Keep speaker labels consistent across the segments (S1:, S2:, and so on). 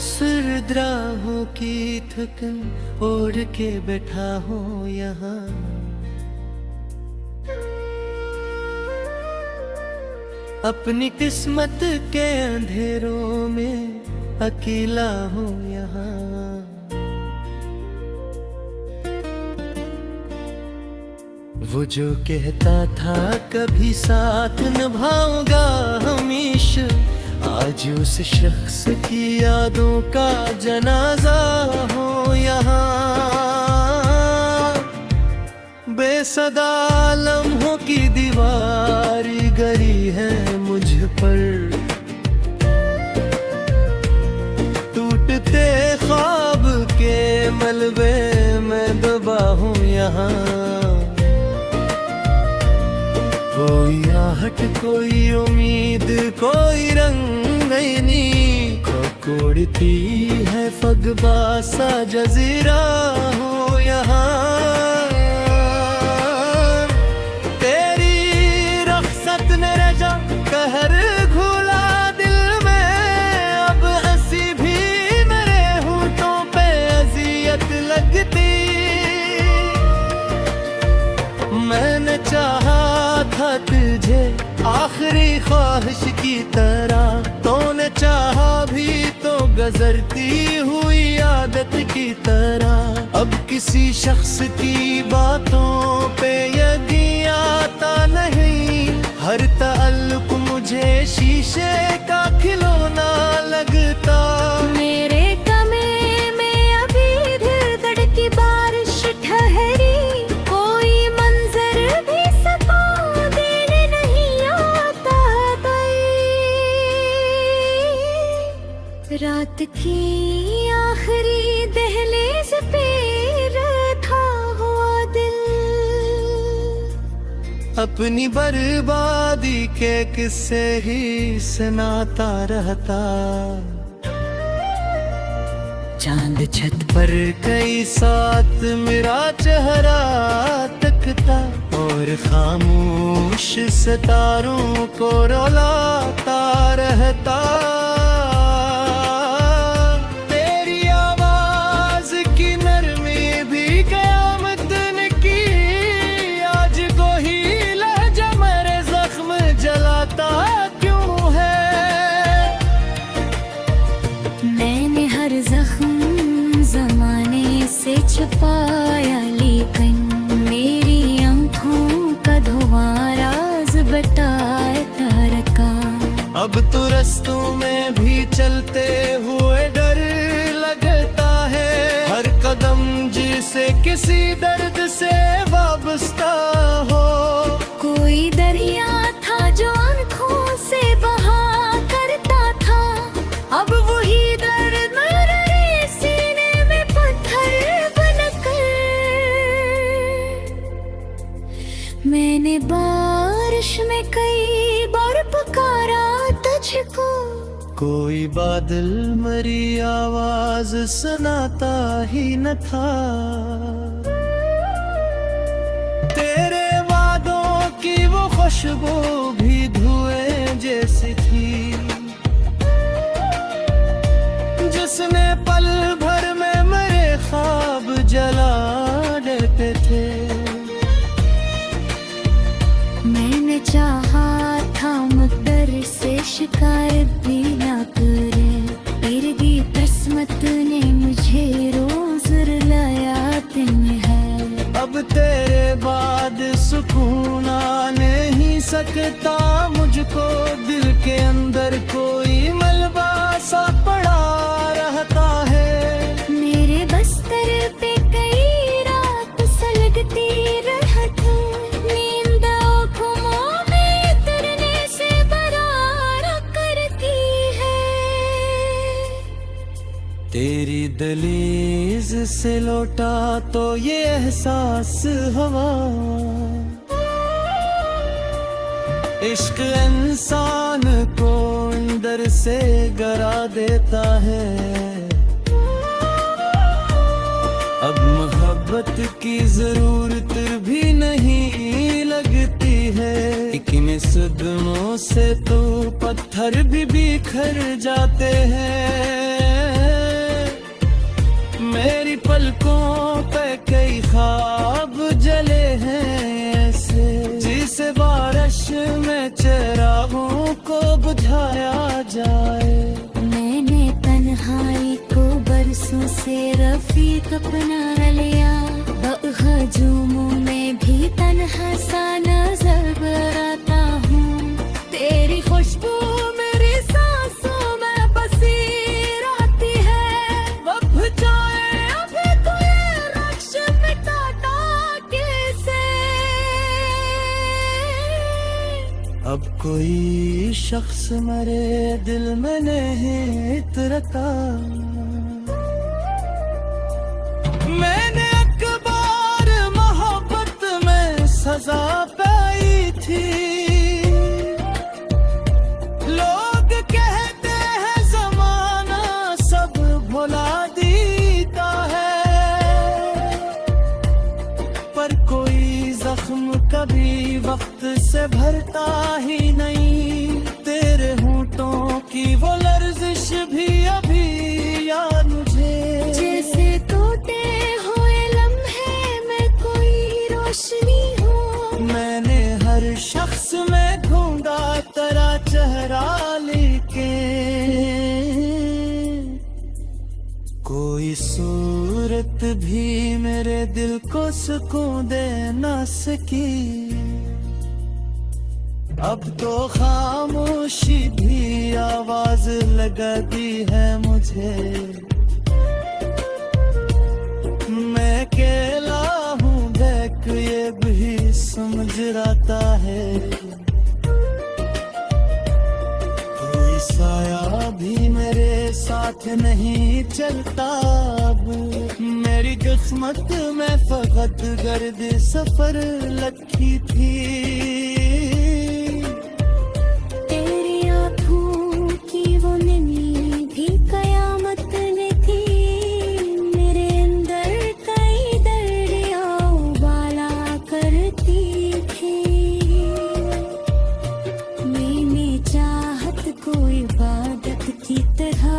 S1: सर्द राहों की थकन ओढ़ के बैठा हूँ यहाँ, अपनी किस्मत के अंधेरों में अकेला हूँ यहाँ। वो जो कहता था कभी साथ निभाऊंगा हमेशा, आज उस शख्स की यादों का जनाजा हो यहाँ। बेसदा लम्हों की दीवार गरी है मुझ पर, टूटते ख्वाब के मलबे में दबा हूँ यहाँ। कोई आहट कोई उम्मीद कोई रंगनी कोड़ती है फगबा सा जजीरा हो यहाँ। तेरी रख्सत ने रजा कहर घुला दिल में, अब हंसी भी मेरे होठों पे अजियत लगती। मैंने चाहा था तुझे आखिरी ख्वाहिश की तरह, तूने चाहा भी तो गुजरती हुई आदत की तरह। अब किसी शख्स की बातों पे यकीन आता नहीं, हर ताल्लुक मुझे शीशे का खिलौना लगता।
S2: मेरे कमे में अभी दिल दड़ की बारिश ठहरी, रात की आखिरी दहलीज पे रखा हुआ दिल,
S1: अपनी बर्बादी के किस्से ही सुनाता रहता। चांद छत पर कई साथ मेरा चेहरा तकता, और खामोश सितारों को रुलाता रहता।
S2: से छुपाया लेकिन मेरी आंखों का धुआं राज बताता रखा।
S1: अब तो रस्तों में भी चलते हुए डर लगता है, हर कदम जिसे किसी दर्द से वाबस्ता हो।
S2: कोई दरिया था जो आंखों से बहा करता था, अब वही दर्द मैंने बारिश में कई बार पुकारा तुझको।
S1: कोई बादल मरी आवाज सुनाता ही न था, तेरे वादों की वो खुशबू भी धुएं जैसी थी, जिसने पल भर में मेरे ख्वाब जला देते थे।
S2: मैंने चाहा था मुकद्दर से शिकायत भी ना करे, फिर भी किस्मत ने मुझे रोज रुलाया दिन है।
S1: अब तेरे बाद सुकून आ नहीं सकता मुझको, दिल के अंदर कोई मलबा सा पड़ा रहता है।
S2: मेरे बस्तर पे कई रात सलगती रहती,
S1: तेरी दहलीज से लौटा तो ये एहसास हवा, इश्क इंसान को अंदर से गरा देता है। अब मोहब्बत की जरूरत भी नहीं लगती है, लेकिन सदमों से तो पत्थर भी बिखर जाते हैं। दिखाया जाए।
S2: मैंने तन्हाई को बरसों से रफीक अपना लिया, बहजूमों में भी तन्हा सा नजर आता हूँ। तेरी खुशबू मेरी सांसों में बसी रहती है, वक्त जाए अभी तो ये रक्श मिटाता कैसे।
S1: अब कोई शख्स मेरे दिल में नहीं उतरता। मैंने अकबार मोहब्बत में सजा पाई थी। लोग कहते हैं जमाना सब भुला देता है, पर कोई जख्म कभी वक्त से भरता ही नहीं। तेरे होंठों की वो लर्जिश भी अभी याद मुझे,
S2: जैसे टूटे हुए लम्हे में कोई रोशनी हो।
S1: मैंने हर शख्स में ढूंढा तेरा चेहरा, लेके कोई सूरत भी मेरे दिल को सुकून दे ना सकी। अब तो खामोशी भी आवाज लगती है मुझे। मैं अकेला हूँ देख ये भी समझ आता है। कोई साया भी मेरे साथ नहीं चलता। अब मेरी किस्मत में फकत गर्द सफर लखी थी।
S2: तेरी आँखों की वो नमी भी कयामत ने थी। मेरे अंदर कई दरिया उबाला करती थी। मैंने चाहत को इबादत की तरह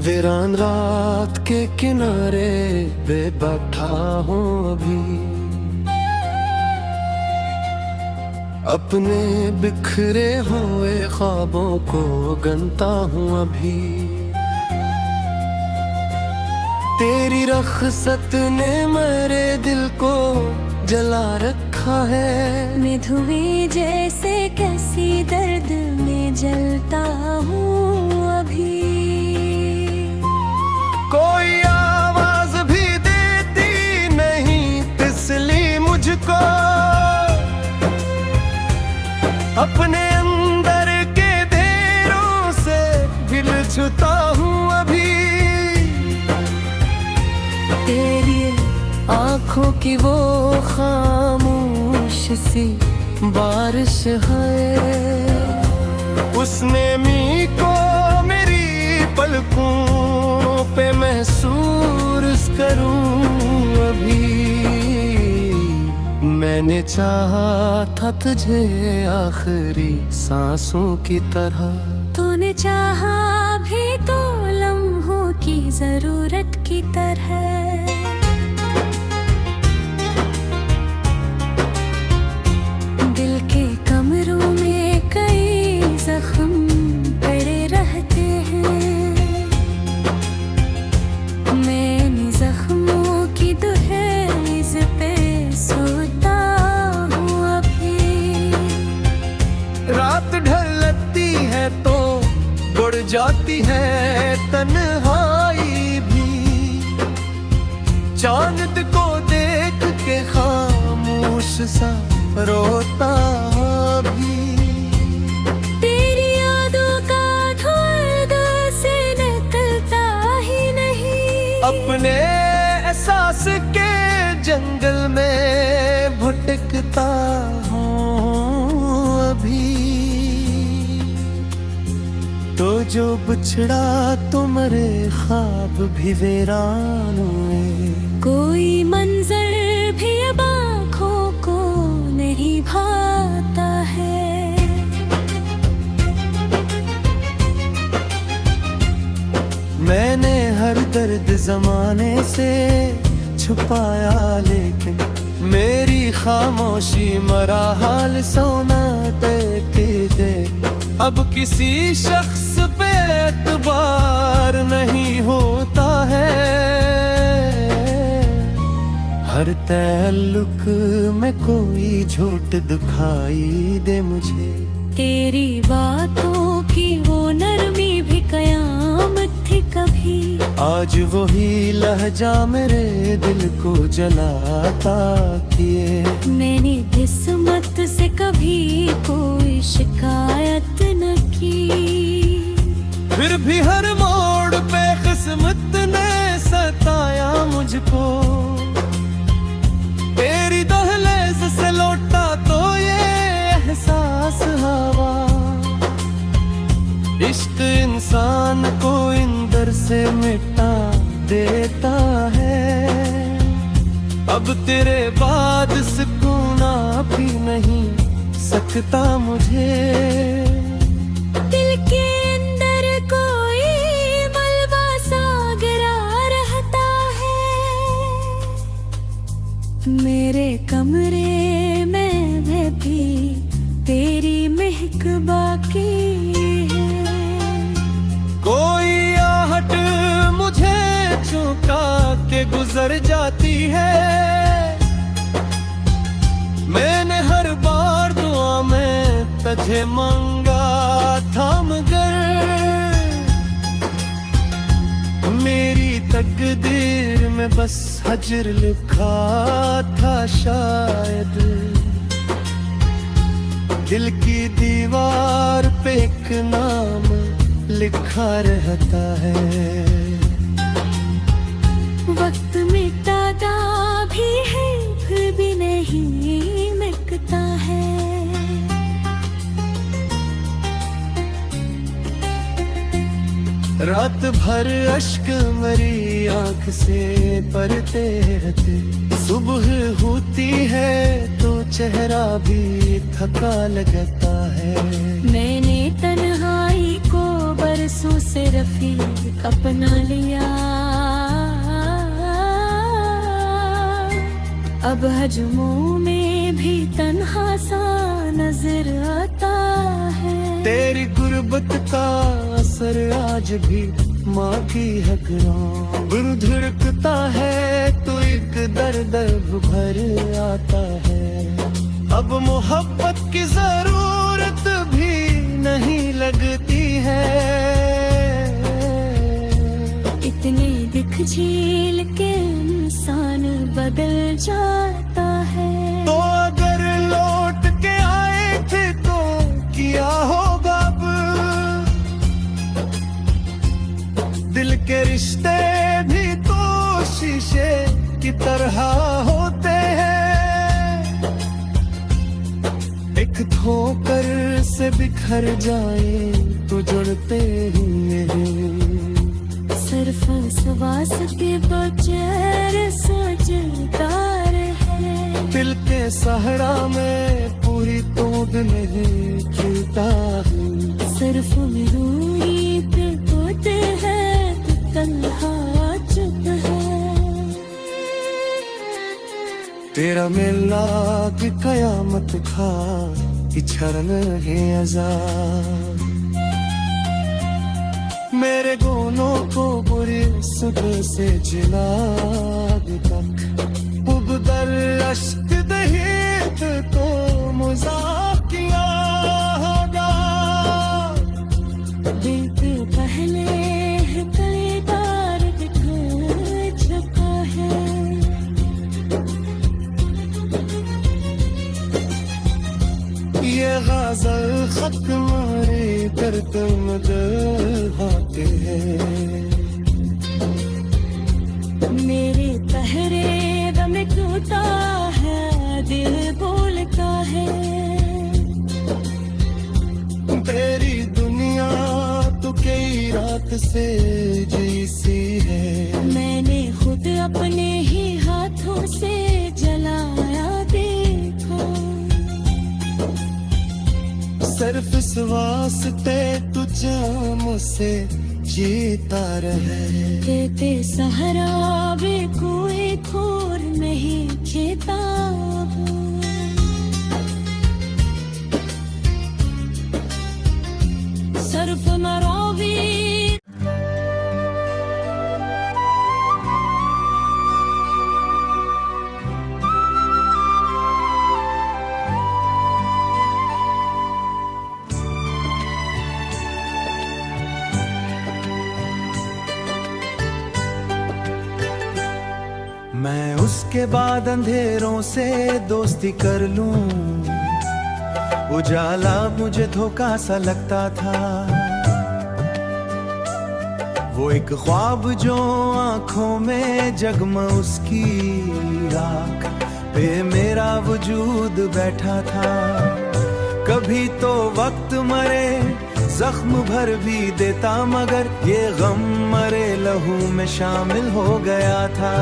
S1: वीरान रात के किनारे पे बैठा हूँ अभी, अपने बिखरे हुए ख्वाबों को गनता हूँ अभी। तेरी रख्सत ने मेरे दिल को जला रखा है।
S2: मैं धुएं जैसे कैसी दर्द में जलता हूँ अभी।
S1: कोई आवाज भी देती नहीं तिसली मुझको, अपने अंदर के धेरों से दिल छुता हूँ अभी। तेरी आँखों की वो खामोश सी बारिश है, उसने मी को मेरी पलकों पे महसूस करूं अभी। मैंने चाहा था तुझे आखिरी सांसों की तरह,
S2: तूने चाहा भी तो लम्हों की जरूरत की तरह। दिल के कमरों में कई जख्म पड़े रहते हैं। मैं जख्मों की दुहलीज पे सोता हूँ अभी।
S1: रात ढलती है तो बढ़ जाती है तन्हाई भी, चांद को देख के खामोश सा रोता भी।
S2: तेरी यादों का धुआं दिल से निकलता ही नहीं।
S1: अपने एहसास के जंगल में भटकता हूँ अभी। तो जो बिछड़ा तो मरे ख्वाब भी वीरान हुए।
S2: कोई मंजर भी अब आँखों को नहीं भाता है।
S1: मैंने हर दर्द जमाने से छुपाया, लेकिन मेरी खामोशी मरा हाल सुनाते दे। अब किसी शख्स पे एतबार नहीं होता है, हर ताल्लुक में कोई झूठ दिखाई दे मुझे।
S2: तेरी बातों की वो नरमी भी कयामत थी कभी,
S1: आज वही लहजा मेरे दिल को जलाता किए।
S2: मैंने किस्मत से कभी कोई शिकायत न की,
S1: फिर भी हर मोड़ पे किस्मत ने सताया मुझको। तेरी दहलीज से लौटा तो ये एहसास हवा, इश्क इंसान को इंदर से मिटा देता है। अब तेरे बाद सुकून भी नहीं सकता मुझे।
S2: दिल के अंदर कोई मलबा सा गिरा रहता है, मेरे कमरे में भी तेरी महक बाकी है।
S1: कोई आहट मुझे चुका के गुजर जाती है, मैंने हर बार दुआ में तुझे मांगा था, मगर मेरी तकदीर में बस हजर लिखा था शायद। दिल की दीवार पे एक नाम लिखा रहता है।
S2: वक्त मिटाता भी है फिर भी नहीं मिटता है।
S1: रात भर अश्क मेरी आंख से पड़ते रहते, सुबह होती है तो चेहरा भी थका लगता है।
S2: मैंने तन्हाई को बरसों से रफीक अपना लिया, अब हजमों में भी तन्हा सा नजर आता है।
S1: तेरी गुर्बत का असर आज भी माँ की हकरां धड़कता है, तो एक दर्द भर आता है। अब मोहब्बत की जरूरत भी नहीं लगती है,
S2: इतने दुख झेल के इंसान बदल जाता है।
S1: तो अगर लौट के आए थे तो किया होगा अब, दिल के रिश्ते भी तो शीशे की तरह होते हैं, एक ठोकर से बिखर जाए तो जुड़ते ही हैं।
S2: सरफसवास के बचैर सोचदार है,
S1: दिल के सहरा में पूरी तोड़ नहीं खिलता हूँ।
S2: सिर्फ रूई पे होते हैं तो तन्हा चुप है।
S1: तेरा मिलना की कयामत खा इछरन है अज़ाब, मेरे गुनों को बुरी सुबह से जिला तक उबदर अश्क दहीत तो मज़ाक किया होगा।
S2: दिल के पहले कईदार दिख चुका है,
S1: ये गज़ल खत्म रे कर तुम आते हैं।
S2: मेरे पहरे दम टूटा है, दिल बोलता है।
S1: तेरी दुनिया तो कई रात से जैसी है,
S2: मैंने खुद अपने ही हाथों से जलाया देखो।
S1: सिर्फ वास्ते तुझे मुझसे जीता रहे।
S2: देते सहरा वे कोई खोर नहीं खेता सर्फ मरोवी।
S1: मैं उसके बाद अंधेरों से दोस्ती कर लूं, उजाला मुझे धोखा सा लगता था। वो एक ख्वाब जो आंखों में जगमग उसकी राख पे मेरा वजूद बैठा था। कभी तो वक्त मरे जख्म भर भी देता, मगर ये गम मरे लहू में शामिल हो गया था।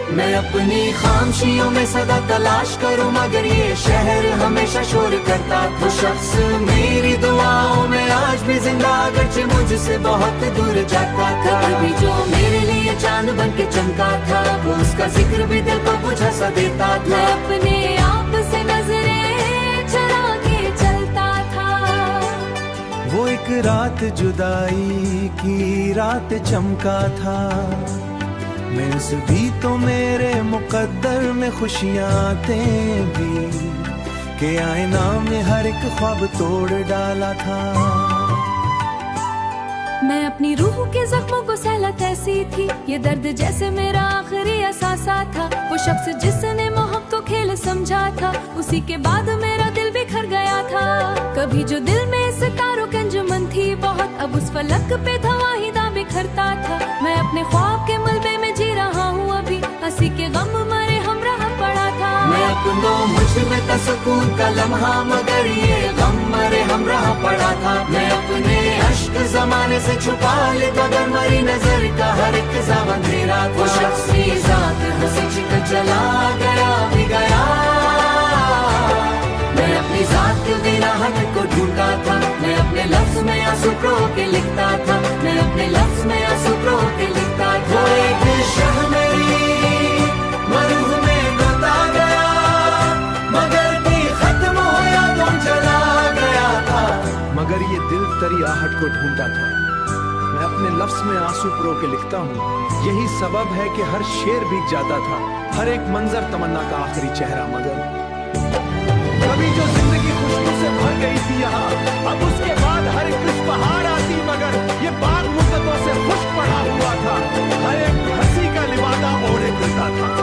S1: मैं अपनी खामोशियों में सदा तलाश करूं, मगर ये शहर हमेशा शोर करता। वो शख्स मेरी दुआओं में आज भी जिंदा, अगरचे मुझसे बहुत दूर जाता था। कभी जो मेरे लिए चांद बन के चमका था, वो उसका जिक्र भी दिल को बुझा सा देता था।
S2: मैं अपने आप से नजरें चुरा के चलता था।
S1: वो एक रात जुदाई की रात चमका था। मैं उस भी तो मेरे मुकद्दर में खुशियां आते भी, के आईना में हर एक ख्वाब तोड़ डाला था।
S2: मैं अपनी रूह के जख्मों को सहलत ऐसी थी, ये दर्द जैसे मेरा आखिरी एहसासा था। वो शख्स जिसने मोहब्बत खेल समझा था, उसी के बाद मेरा दिल बिखर गया था। कभी जो दिल में सितारों की अंजुमन थी बहुत, अब उस फलक पे धवाहिदा बिखरता था। मैं अपने ख्वाब के मलबे में जी रहा हूँ अभी, हंसी के गम मरे हमराह पड़ा था।
S1: मैं अपनों मुझ में तसकून का लम्हा, मगर ये गम मरे हमराह पड़ा था। मैं अपने अश्क जमाने से छुपा ले, मगर मरी नजर का हर एक ज़ावन मेरा था। वो शख्स की जात हंसी छिप चला गया भी गया। मैं अपनी जात के विराहत को ढूंढता था, मैं अपने लफ्ज में आंसू प्रो के लिखता था। मैं अपने लफ्ज में आंसू प्रो के लिखता था। वो एक शह मेरी मरूह में रोता गया, मगर भी खत्म हो यादों चला गया था। मगर ये दिल तरी आहट को ढूंढता था, मैं अपने लफ्ज में आंसू प्रो के लिखता हूँ। यही सबब है कि हर शेर बीत जाता था, हर एक मंजर तमन्ना का आखिरी चेहरा। मगर कभी जो जिंदगी खुशबू से भर गई थी यहाँ, अब उसके बाद हर एक कृष पहाड़ आती, मगर ये बाग मुद्दतों से खुश्क पड़ा हुआ था। हर एक हंसी का लिबादा ओढ़े फिरता था।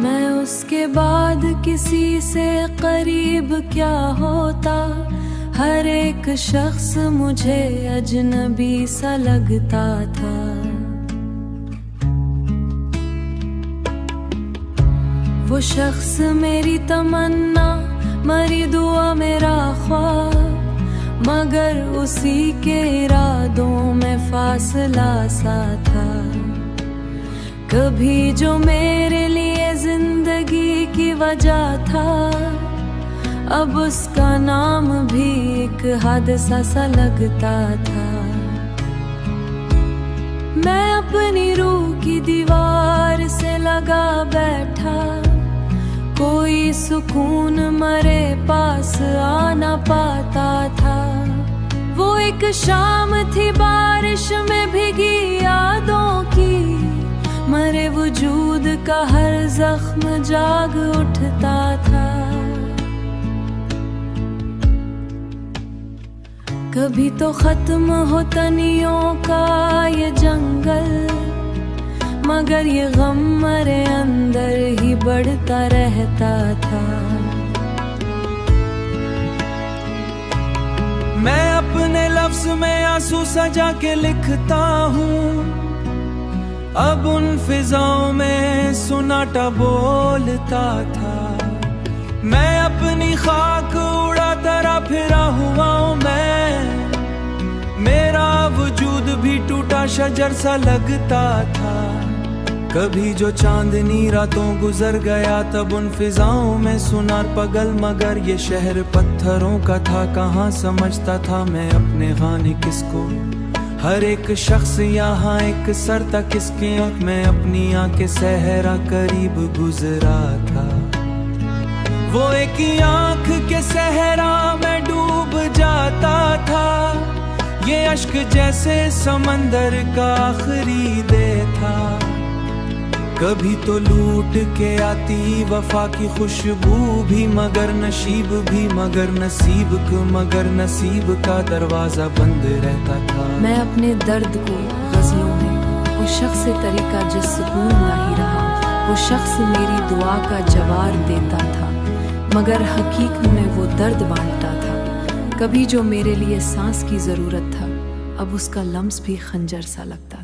S2: मैं उसके बाद किसी से करीब क्या होता, हर एक शख्स मुझे अजनबी सा लगता था। वो शख्स मेरी तमन्ना, मरी दुआ मेरा ख्वाब, मगर उसी के इरादों में फासला सा था। कभी जो मेरे लिए जिंदगी की वजह था, अब उसका नाम भी एक हादसा सा लगता था। मैं अपनी रूह की दीवार से लगा बैठा, कोई सुकून मरे पास आ ना पाता था। वो एक शाम थी बारिश में भीगी यादों की, मरे वजूद का हर जख्म जाग उठता था। कभी तो खत्म हो तनियों का ये जंगल, मगर ये गम मरे अंदर ही बढ़ता रहता था।
S1: मैं अपने लफ्ज में आंसू सजा के लिखता हूँ, अब उन फिजाओं में सुनाटा बोलता था। मैं अपनी खाक उड़ा तरा फिरा हुआ हूँ, मैं का शजर सा लगता था। कभी जो चांदनी रातों गुजर गया, तब उन फिजाओं में सुनार पगल, मगर ये शहर पत्थरों का था। कहाँ समझता था मैं अपने खाने किसको, हर एक शख्स यहाँ एक सर था किसके। मैं अपनी आंखें सहरा करीब गुजरा था, वो एक आंख के सहरा में डूब जाता था। ये अश्क जैसे समंदर का आखिरी दे था। कभी तो लूट के आती वफा की खुशबू भी, मगर नसीब भी, मगर नसीब का दरवाजा बंद रहता था।
S2: मैं अपने दर्द को गजलों में, वो शख्स तरीका जिस सुकून ना ही रहा, वो शख्स मेरी दुआ का जवाब देता था, मगर हकीकत में वो दर्द बांटता था। कभी जो मेरे लिए सांस की जरूरत था, अब उसका लम्स भी खंजर सा लगता।